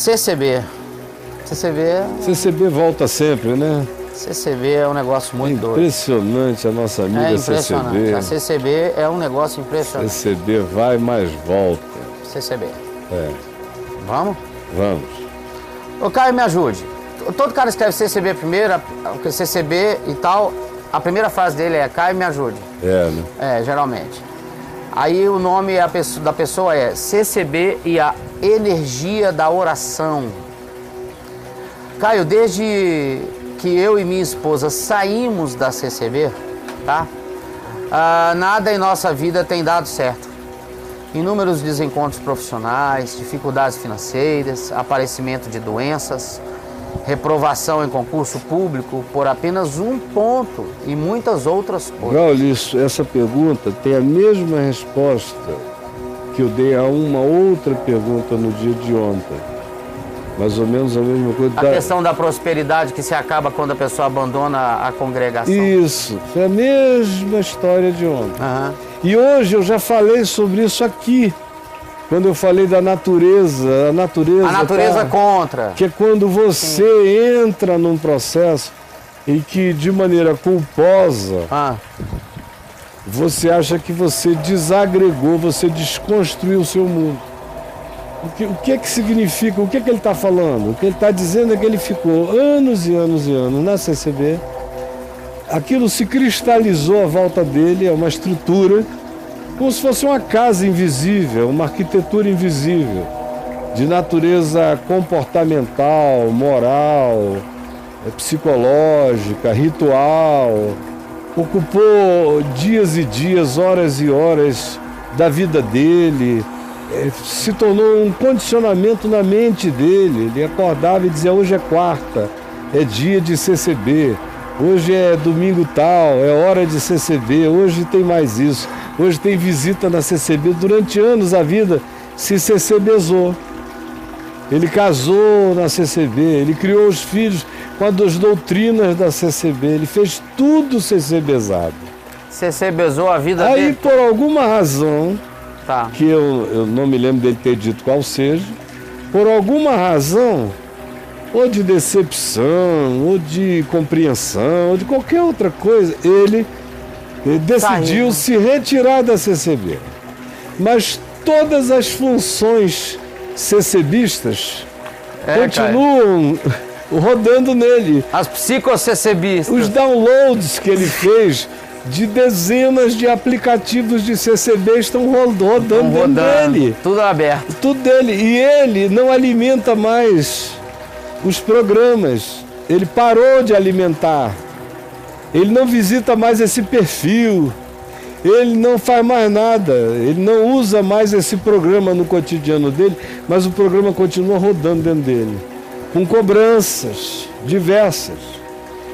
CCB. CCB volta sempre, né? CCB é um negócio muito doido. Impressionante a nossa amiga impressionante. CCB. A CCB é um negócio impressionante. CCB vai, mais volta. CCB. É. Vamos? Vamos. Ô, Caio, me ajude. Todo cara escreve CCB primeiro, CCB e tal, a primeira frase dele é Caio, me ajude. É, né? É, geralmente. Aí o nome da pessoa é CCB e a energia da oração. Caio, desde que eu e minha esposa saímos da CCB, tá? Nada em nossa vida tem dado certo. Inúmeros desencontros profissionais, dificuldades financeiras, aparecimento de doenças, reprovação em concurso público por apenas um ponto e muitas outras coisas. Braulio, essa pergunta tem a mesma resposta que eu dei a uma outra pergunta no dia de ontem. Mais ou menos a mesma coisa. A questão da prosperidade que se acaba quando a pessoa abandona a congregação. Isso, foi a mesma história de ontem. Uhum. E hoje eu já falei sobre isso aqui, quando eu falei da natureza. A natureza contra. Que é quando você entra num processo em que, de maneira culposa, você acha que você desagregou, você desconstruiu o seu mundo. O que é que significa? O que é que ele está falando? O que ele está dizendo é que ele ficou anos e anos e anos na CCB. Aquilo se cristalizou à volta dele, é uma estrutura, como se fosse uma casa invisível, uma arquitetura invisível, de natureza comportamental, moral, psicológica, ritual. Ocupou dias e dias, horas e horas da vida dele. Se tornou um condicionamento na mente dele. Ele acordava e dizia, hoje é quarta, é dia de CCB, hoje é domingo tal, é hora de CCB, hoje tem mais isso, hoje tem visita na CCB. Durante anos a vida se CCBzou. Ele casou na CCB, ele criou os filhos com as doutrinas da CCB, ele fez tudo CCBzado. CCBzou a vida dele? Aí, por alguma razão... Tá. Que eu não me lembro dele ter dito qual seja, por alguma razão, ou de decepção, ou de compreensão, ou de qualquer outra coisa, ele decidiu se retirar da CCB. Mas todas as funções CCBistas continuam rodando nele. As psico-CCBistas. Os downloads que ele fez de dezenas de aplicativos de CCB estão rodando dentro dele. Tudo aberto. Tudo dele. E ele não alimenta mais os programas. Ele parou de alimentar. Ele não visita mais esse perfil. Ele não faz mais nada. Ele não usa mais esse programa no cotidiano dele, mas o programa continua rodando dentro dele. Com cobranças diversas.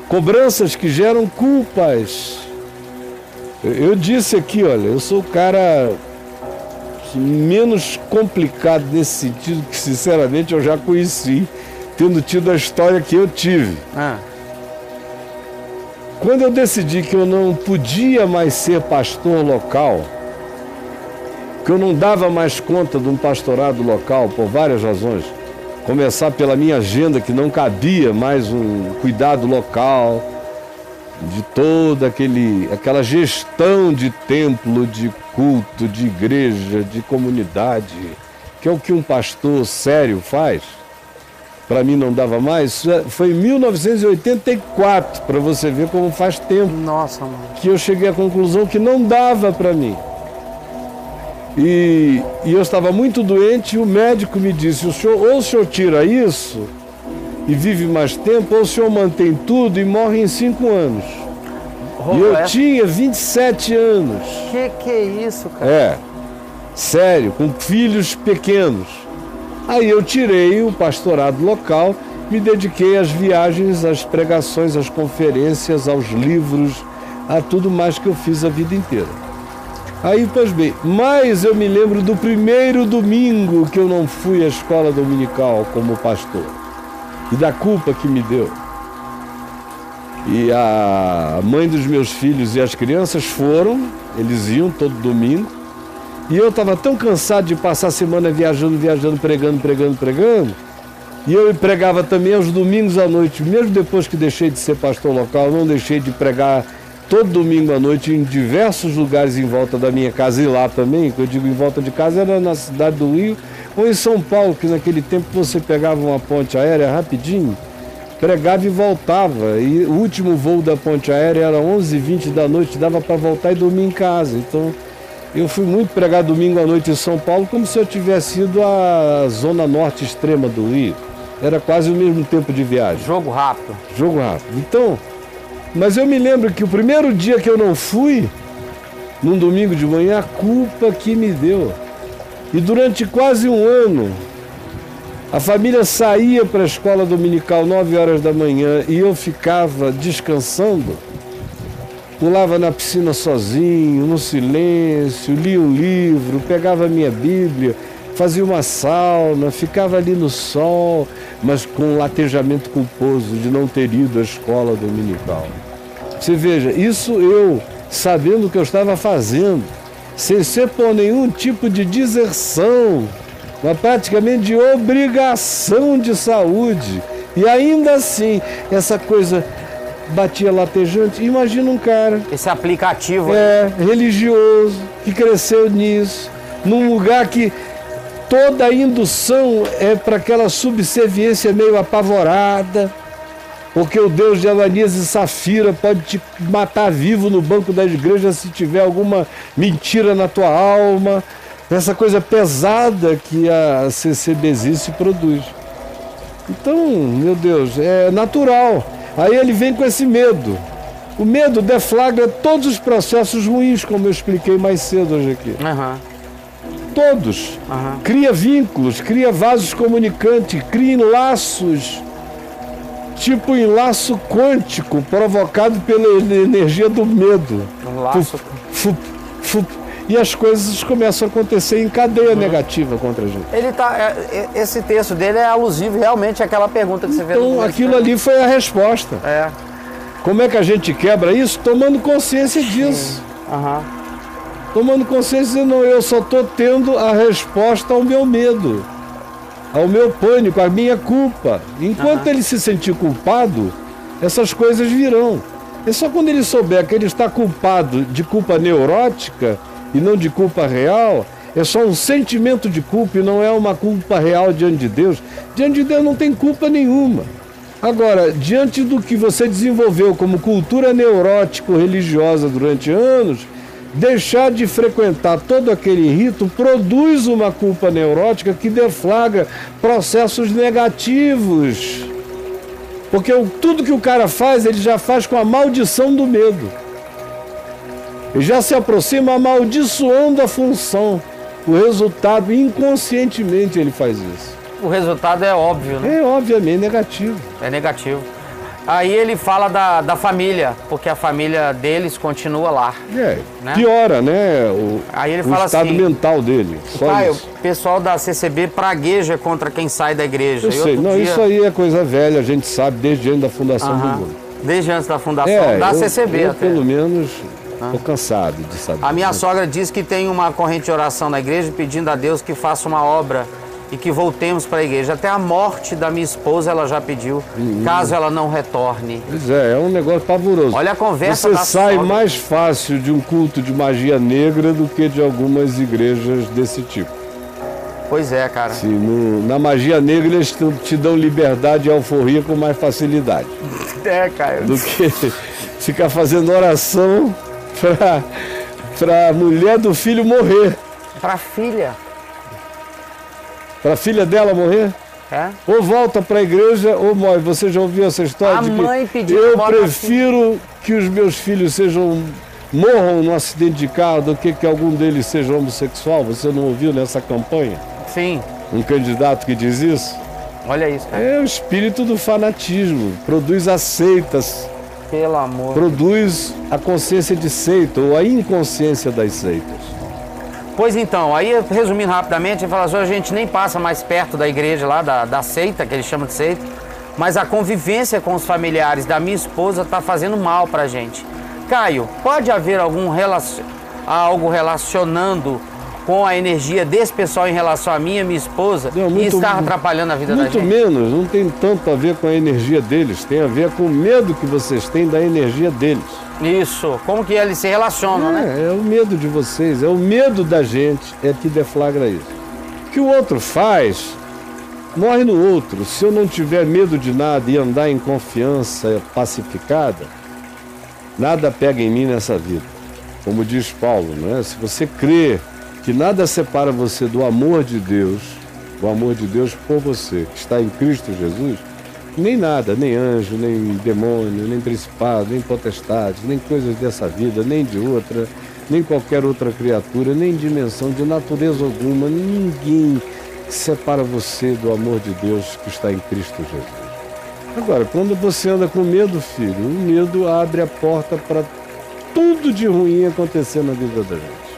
Cobranças que geram culpas. Eu disse aqui, olha, eu sou o cara menos complicado nesse sentido que, sinceramente, eu já conheci, tendo tido a história que eu tive. Quando eu decidi que eu não podia mais ser pastor local, que eu não dava mais conta de um pastorado local, por várias razões, começar pela minha agenda, que não cabia mais um cuidado local, de toda aquela gestão de templo, de culto, de igreja, de comunidade, que é o que um pastor sério faz, para mim não dava mais. Isso foi em 1984, para você ver como faz tempo. Nossa, mano. Que eu cheguei à conclusão que não dava para mim. E eu estava muito doente e o médico me disse, ou o senhor tira isso e vive mais tempo, ou o senhor mantém tudo e morre em 5 anos. E eu tinha 27 anos. Que é isso, cara? É, sério, com filhos pequenos. Aí eu tirei o pastorado local, me dediquei às viagens, às pregações, às conferências, aos livros, a tudo mais que eu fiz a vida inteira. Aí, pois bem, mas eu me lembro do primeiro domingo que eu não fui à escola dominical como pastor. E da culpa que me deu. E a mãe dos meus filhos e as crianças foram, eles iam todo domingo. E eu estava tão cansado de passar a semana viajando, pregando, E eu pregava também aos domingos à noite, mesmo depois que deixei de ser pastor local, eu não deixei de pregar todo domingo à noite em diversos lugares em volta da minha casa e lá também, que eu digo em volta de casa, era na cidade do Rio ou em São Paulo, que naquele tempo você pegava uma ponte aérea rapidinho, pregava e voltava. E o último voo da ponte aérea era 11h20 da noite, dava para voltar e dormir em casa. Então eu fui muito pregar domingo à noite em São Paulo, como se eu tivesse ido à zona norte extrema do Rio. Era quase o mesmo tempo de viagem. Jogo rápido. Jogo rápido. Então, mas eu me lembro que o primeiro dia que eu não fui, num domingo de manhã, a culpa que me deu. E durante quase um ano, a família saía para a escola dominical 9 horas da manhã e eu ficava descansando. Pulava na piscina sozinho, no silêncio, lia um livro, pegava a minha Bíblia, fazia uma sauna, ficava ali no sol, mas com um latejamento culposo de não ter ido à escola dominical. Você veja, isso eu sabendo o que eu estava fazendo, sem ser por nenhum tipo de deserção, mas praticamente de obrigação de saúde. E ainda assim, essa coisa batia latejante. Imagina um cara... Esse aplicativo... religioso, que cresceu nisso, num lugar que toda a indução é para aquela subserviência meio apavorada, porque o Deus de Ananias e Safira pode te matar vivo no banco da igreja se tiver alguma mentira na tua alma. Essa coisa pesada que a CCBzice produz. Então, meu Deus, é natural. Aí ele vem com esse medo. O medo deflagra todos os processos ruins, como eu expliquei mais cedo hoje aqui. Todos. Cria vínculos, cria vasos comunicantes, cria enlaços, tipo enlaço quântico, provocado pela energia do medo. Um laço. E as coisas começam a acontecer em cadeia negativa contra a gente. Esse texto dele é alusivo realmente àquela pergunta que você fez. Então, aquilo ali foi a resposta. Como é que a gente quebra isso? Tomando consciência disso. Tomando consciência, não, eu só estou tendo a resposta ao meu medo, ao meu pânico, à minha culpa. Enquanto ele se sentir culpado, essas coisas virão. É só quando ele souber que ele está culpado de culpa neurótica e não de culpa real, é só um sentimento de culpa e não é uma culpa real diante de Deus. Diante de Deus não tem culpa nenhuma. Agora, diante do que você desenvolveu como cultura neurótico-religiosa durante anos, deixar de frequentar todo aquele rito produz uma culpa neurótica que deflagra processos negativos. Porque tudo que o cara faz, ele já faz com a maldição do medo. Ele já se aproxima amaldiçoando a função. O resultado, inconscientemente, ele faz isso. O resultado é óbvio, né? É obviamente negativo. É negativo. Aí ele fala da família, porque a família deles continua lá. Né? Piora, né? Aí ele o fala estado assim, mental dele. Caio, o pessoal da CCB pragueja contra quem sai da igreja. Eu sei, não, isso aí é coisa velha, a gente sabe desde antes da fundação do mundo. Desde antes da fundação da CCB eu, até. Pelo menos, estou cansado de saber. A minha sogra diz que tem uma corrente de oração na igreja pedindo a Deus que faça uma obra e que voltemos para a igreja. Até a morte da minha esposa ela já pediu, caso ela não retorne. Pois é um negócio pavoroso. Olha a conversa Você da sai sogra. mais fácil de um culto de magia negra do que de algumas igrejas desse tipo. Pois é, cara. Na magia negra eles te dão liberdade e alforria com mais facilidade. Caio. Do que ficar fazendo oração para a mulher do filho morrer. Para a filha. Para a filha dela morrer? Ou volta para a igreja ou morre. Você já ouviu essa história? A mãe pediu. Eu prefiro que os meus filhos morram num acidente de carro do que algum deles seja homossexual. Você não ouviu nessa campanha? Sim. Um candidato que diz isso? Olha isso, cara. É o espírito do fanatismo. Produz as seitas. Pelo amor. Produz a consciência de seita ou a inconsciência das seitas. Pois então, aí resumindo rapidamente, ele fala assim, a gente nem passa mais perto da igreja lá, da seita, que eles chamam de seita, mas a convivência com os familiares da minha esposa está fazendo mal pra gente. Caio, pode haver algo relacionando com a energia desse pessoal em relação a mim e a minha esposa e estar atrapalhando a vida da gente? Muito menos, não tem tanto a ver com a energia deles, tem a ver com o medo que vocês têm da energia deles. Isso, como que eles se relacionam, né? É o medo de vocês, é o medo da gente que deflagra isso. O que o outro faz, morre no outro. Se eu não tiver medo de nada e andar em confiança pacificada, nada pega em mim nessa vida. Como diz Paulo, né? Se você crê que nada separa você do amor de Deus por você, que está em Cristo Jesus, nem nada, nem anjo, nem demônio, nem principado, nem potestade, nem coisas dessa vida, nem de outra, nem qualquer outra criatura, nem dimensão de natureza alguma, ninguém separa você do amor de Deus que está em Cristo Jesus. Agora, quando você anda com medo, filho, o medo abre a porta para tudo de ruim acontecer na vida da gente.